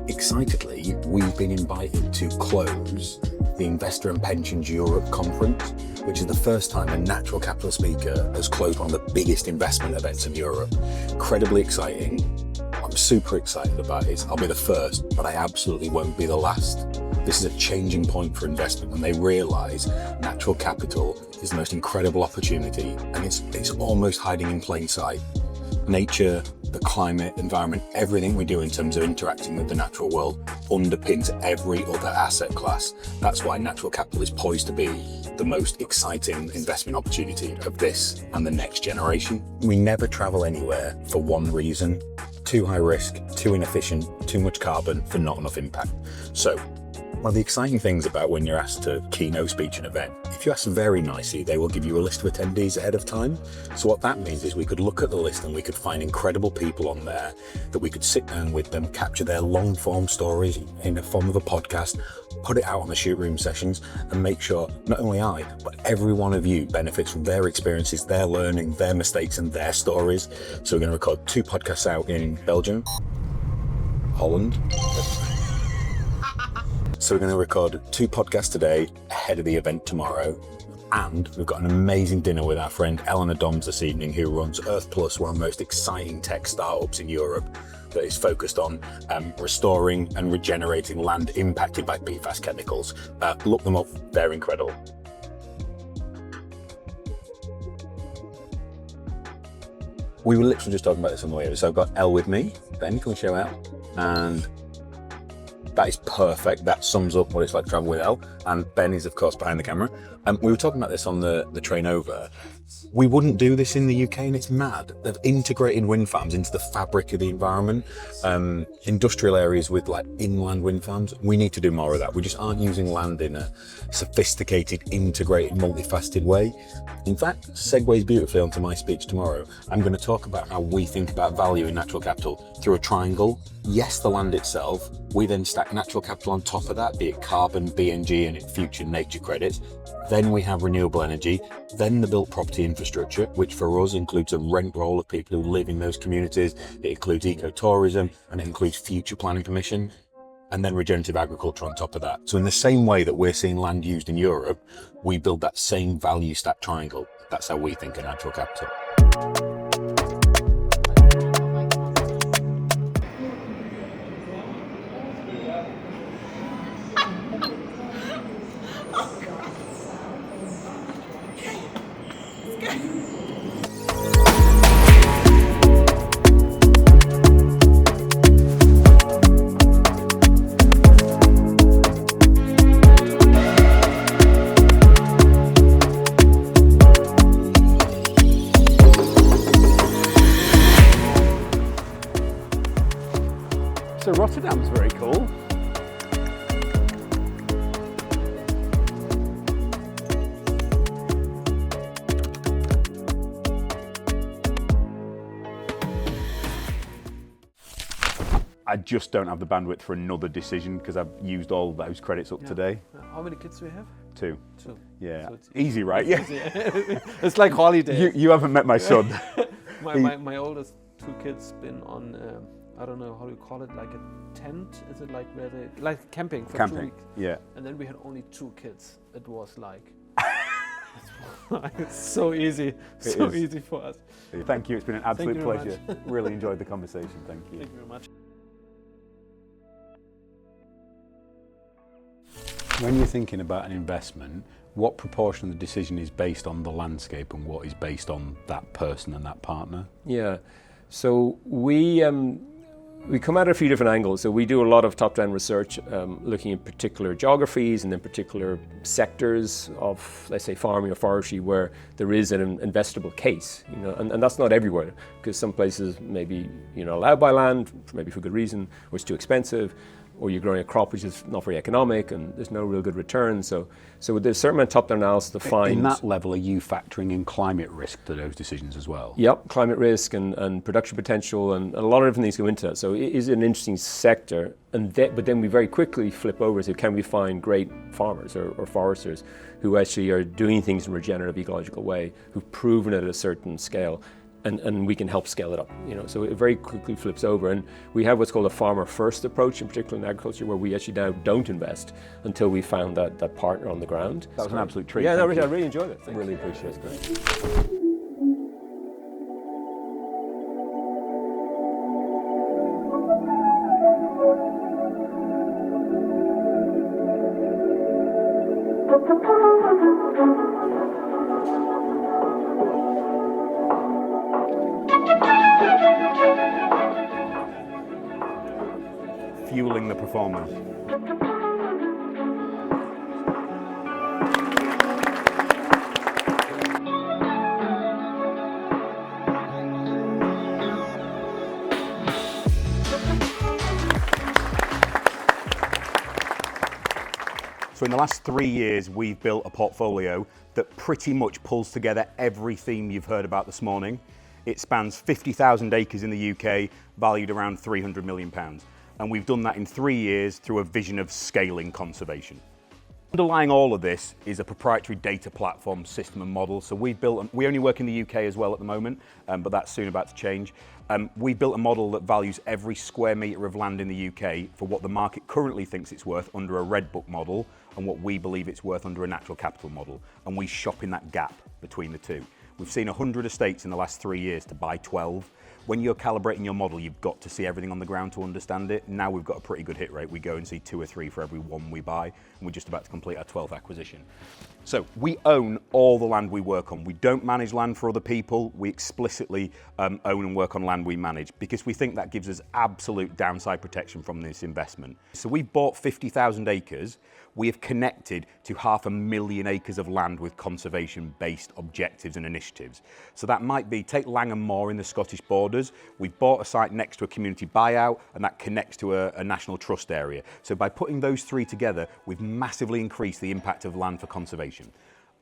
Excitedly, we've been invited to close the Investor and Pensions Europe conference, which is the first time a natural capital speaker has closed one of the biggest investment events in Europe. Incredibly exciting. I'm super excited about it. I'll be the first, but I absolutely won't be the last. This is a changing point for investment when they realise natural capital is the most incredible opportunity, and it's almost hiding in plain sight. Nature, the climate, environment, everything we do in terms of interacting with the natural world underpins every other asset class. That's why natural capital is poised to be the most exciting investment opportunity of this and the next generation. We never travel anywhere for one reason: too high risk, too inefficient, too much carbon for not enough impact. So, one of the exciting things about when you're asked to keynote speech an event, if you ask very nicely, they will give you a list of attendees ahead of time. So what that means is we could look at the list and we could find incredible people on there that we could sit down with them, capture their long form stories in the form of a podcast, put it out on the shoot room sessions, and make sure not only I, but every one of you benefits from their experiences, their learning, their mistakes, and their stories. So we're going to record 2 podcasts out in Belgium, Holland. So we're going to record 2 podcasts today ahead of the event tomorrow. And we've got an amazing dinner with our friend Eleanor Doms this evening, who runs Earth Plus, one of the most exciting tech startups in Europe that is focused on restoring and regenerating land impacted by PFAS chemicals. Look them up, they're incredible. We were literally just talking about this on the way over. So I've got Elle with me. Ben, can we show Elle? And that is perfect. That sums up what it's like to travel with Elle. And Ben is, of course, behind the camera. We were talking about this on the train over. We wouldn't do this in the UK, and it's mad. They've integrated wind farms into the fabric of the environment. Industrial areas with like inland wind farms. We need to do more of that. We just aren't using land in a sophisticated, integrated, multifaceted way. In fact, segues beautifully onto my speech tomorrow. I'm going to talk about how we think about value in natural capital through a triangle. Yes, the land itself. We then stack natural capital on top of that, be it carbon, BNG, and future nature credits. Then we have renewable energy, then the built property infrastructure, which for us includes a rent roll of people who live in those communities. It includes ecotourism, and it includes future planning permission, and then regenerative agriculture on top of that. So in the same way that we're seeing land used in Europe, we build that same value stack triangle. That's how we think of natural capital. So Rotterdam's very cool. I just don't have the bandwidth for another decision because I've used all those credits up today. How many kids do you have? 2. 2. Yeah. So it's easy, right? Yeah. It's like holidays. You haven't met my son. my oldest 2 kids been on I don't know how you call it, like a tent. Is it like where they like camping for 2 weeks? Yeah. And then we had only 2 kids. It was like it's so easy, easy for us. Thank you. It's been an absolute pleasure. Much. Really enjoyed the conversation. Thank you. Thank you very much. When you're thinking about an investment, what proportion of the decision is based on the landscape and what is based on that person and that partner? Yeah, so we come at it a few different angles. So we do a lot of top-down research looking at particular geographies and then particular sectors of, let's say, farming or forestry where there is an investable case, and that's not everywhere, because some places maybe you're not allowed to buy land, maybe for good reason, or it's too expensive, or you're growing a crop which is not very economic and there's no real good return. So there's a certain amount of top-down analysis to find. In that level, are you factoring in climate risk to those decisions as well? Yep, climate risk and production potential and a lot of different things go into that. So it is an interesting sector. But then we very quickly flip over to can we find great farmers or foresters who actually are doing things in a regenerative ecological way, who've proven it at a certain scale. and we can help scale it up. So it very quickly flips over, and we have what's called a farmer first approach, in particular in agriculture, where we actually now don't invest until we found that partner on the ground. That was an absolute treat. Yeah, no, I really enjoyed it. Really appreciate it. Great. Fueling the performers. So in the last 3 years, we've built a portfolio that pretty much pulls together every theme you've heard about this morning. It spans 50,000 acres in the UK, valued around £300 million. And we've done that in 3 years through a vision of scaling conservation. Underlying all of this is a proprietary data platform, system and model. So we only work in the UK as well at the moment, but that's soon about to change. We built a model that values every square metre of land in the UK for what the market currently thinks it's worth under a red book model and what we believe it's worth under a natural capital model. And we shop in that gap between the two. We've seen 100 estates in the last 3 years to buy 12. When you're calibrating your model, you've got to see everything on the ground to understand it. Now we've got a pretty good hit rate. We go and see 2 or 3 for every one we buy, and we're just about to complete our 12th acquisition. So we own all the land we work on. We don't manage land for other people. We explicitly own and work on land we manage because we think that gives us absolute downside protection from this investment. So we bought 50,000 acres. We have connected to 500,000 acres of land with conservation-based objectives and initiatives. So that might be, take Langham Moor in the Scottish Borders. We've bought a site next to a community buyout, and that connects to a national trust area. So by putting those 3 together, we've massively increased the impact of land for conservation.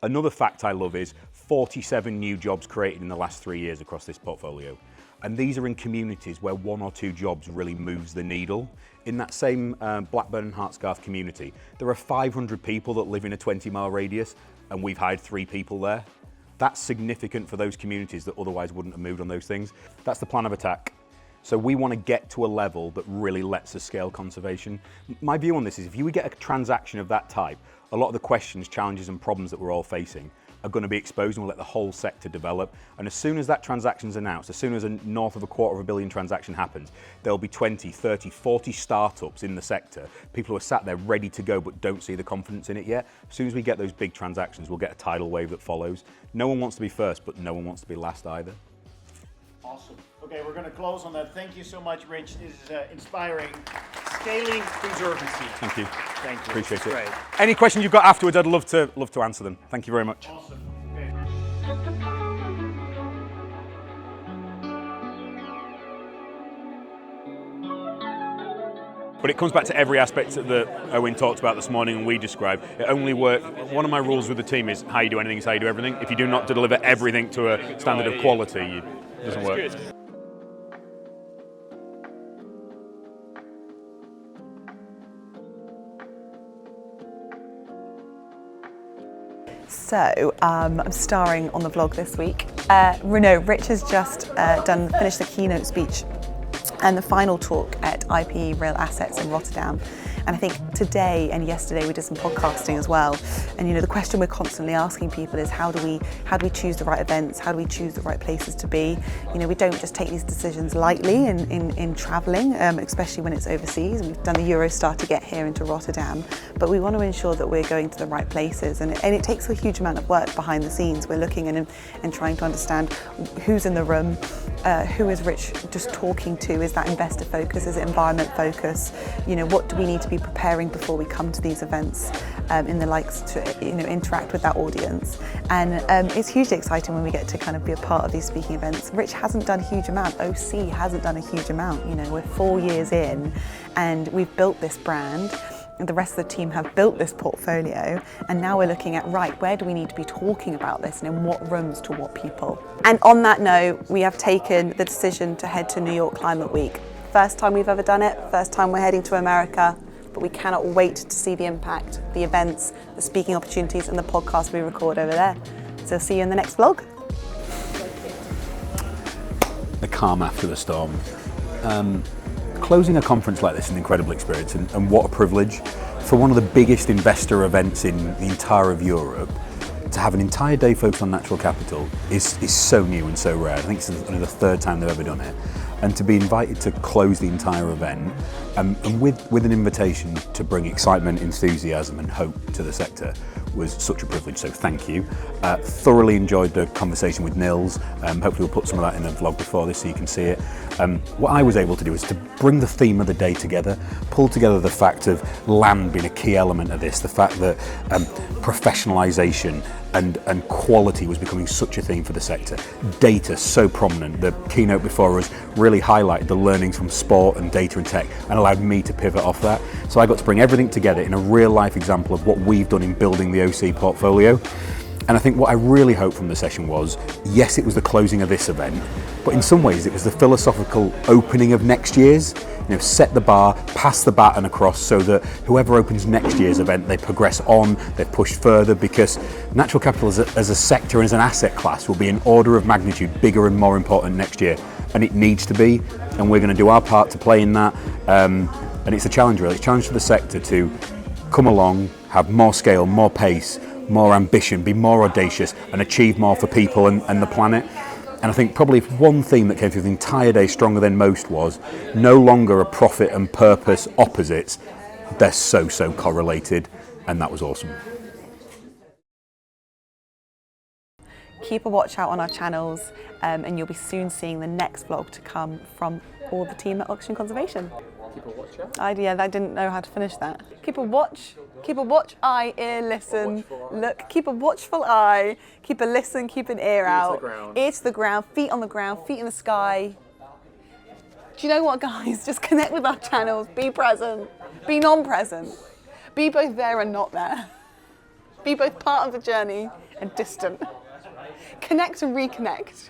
Another fact I love is 47 new jobs created in the last 3 years across this portfolio. And these are in communities where 1 or 2 jobs really moves the needle. In that same Blackburn and Hartsgarth community, there are 500 people that live in a 20-mile radius, and we've hired 3 people there. That's significant for those communities that otherwise wouldn't have moved on those things. That's the plan of attack. So we want to get to a level that really lets us scale conservation. My view on this is if you would get a transaction of that type, a lot of the questions, challenges and problems that we're all facing are going to be exposed, and we'll let the whole sector develop. And as soon as that transaction's announced, as soon as north of $250 million transaction happens, there'll be 20, 30, 40 startups in the sector, people who are sat there ready to go but don't see the confidence in it yet. As soon as we get those big transactions, we'll get a tidal wave that follows. No one wants to be first, but no one wants to be last either. Awesome. Okay, we're going to close on that. Thank you so much, Rich. This is inspiring. Scaling conservancy. Thank you. Thank you. Appreciate it. Great. Any questions you've got afterwards, I'd love to answer them. Thank you very much. Awesome. Okay. But it comes back to every aspect that Owen talked about this morning and we described. It only works. One of my rules with the team is how you do anything is how you do everything. If you do not deliver everything to a standard of quality, it doesn't work. So, I'm starring on the vlog this week. Rich has just finished the keynote speech and the final talk at IP Real Assets in Rotterdam. And I think today and yesterday we did some podcasting as well. And the question we're constantly asking people is how do we choose the right events? How do we choose the right places to be? We don't just take these decisions lightly in traveling, especially when it's overseas. We've done the Eurostar to get here into Rotterdam, but we want to ensure that we're going to the right places. And it takes a huge amount of work behind the scenes. We're looking in and trying to understand who's in the room, who is Rich just talking to? Is that investor focus? Is it environment focus? What do we need to be preparing before we come to these events in the likes to interact with that audience? And it's hugely exciting when we get to kind of be a part of these speaking events. Rich hasn't done a huge amount. OC hasn't done a huge amount. We're 4 years in and we've built this brand. The rest of the team have built this portfolio, and now we're looking at, where do we need to be talking about this and in what rooms to what people? And on that note, we have taken the decision to head to New York Climate Week. First time we've ever done it, first time we're heading to America, but we cannot wait to see the impact, the events, the speaking opportunities and the podcast we record over there. So see you in the next vlog. the calm after the storm. Closing a conference like this is an incredible experience, and what a privilege for one of the biggest investor events in the entire of Europe. To have an entire day focused on natural capital is so new and so rare. I think it's only the third time they've ever done it. And to be invited to close the entire event and with an invitation to bring excitement, enthusiasm and hope to the sector was such a privilege, so thank you. Thoroughly enjoyed the conversation with Nils. Hopefully we'll put some of that in the vlog before this so you can see it. What I was able to do is to bring the theme of the day together, pull together the fact of land being a key element of this, the fact that professionalisation and quality was becoming such a theme for the sector. Data so prominent. The keynote before us really highlighted the learnings from sport and data and tech and allowed me to pivot off that. So I got to bring everything together in a real life example of what we've done in building the OC portfolio. And I think what I really hoped from the session was, yes, it was the closing of this event, but in some ways it was the philosophical opening of next year's. You know, set the bar, pass the baton across so that whoever opens next year's event, they progress on, they push further, because natural capital as a sector and as an asset class will be an order of magnitude bigger and more important next year. And it needs to be, and we're going to do our part to play in that. And it's a challenge really, it's a challenge for the sector to come along, have more scale, more pace, more ambition, be more audacious and achieve more for people and the planet. And I think probably one theme that came through the entire day stronger than most was no longer a profit and purpose opposites. They're so correlated, and that was awesome. Keep a watch out on our channels, and you'll be soon seeing the next vlog to come from all the team at Oxygen Conservation. Keep a watch out. Yeah, I didn't know how to finish that. Keep a watch eye, ear, listen, look, keep a watchful eye, keep a listen, keep an ear out, ear to the ground, feet on the ground, feet in the sky. Do you know what, guys? Just connect with our channels, be present, be non-present, be both there and not there, be both part of the journey and distant. Connect and reconnect.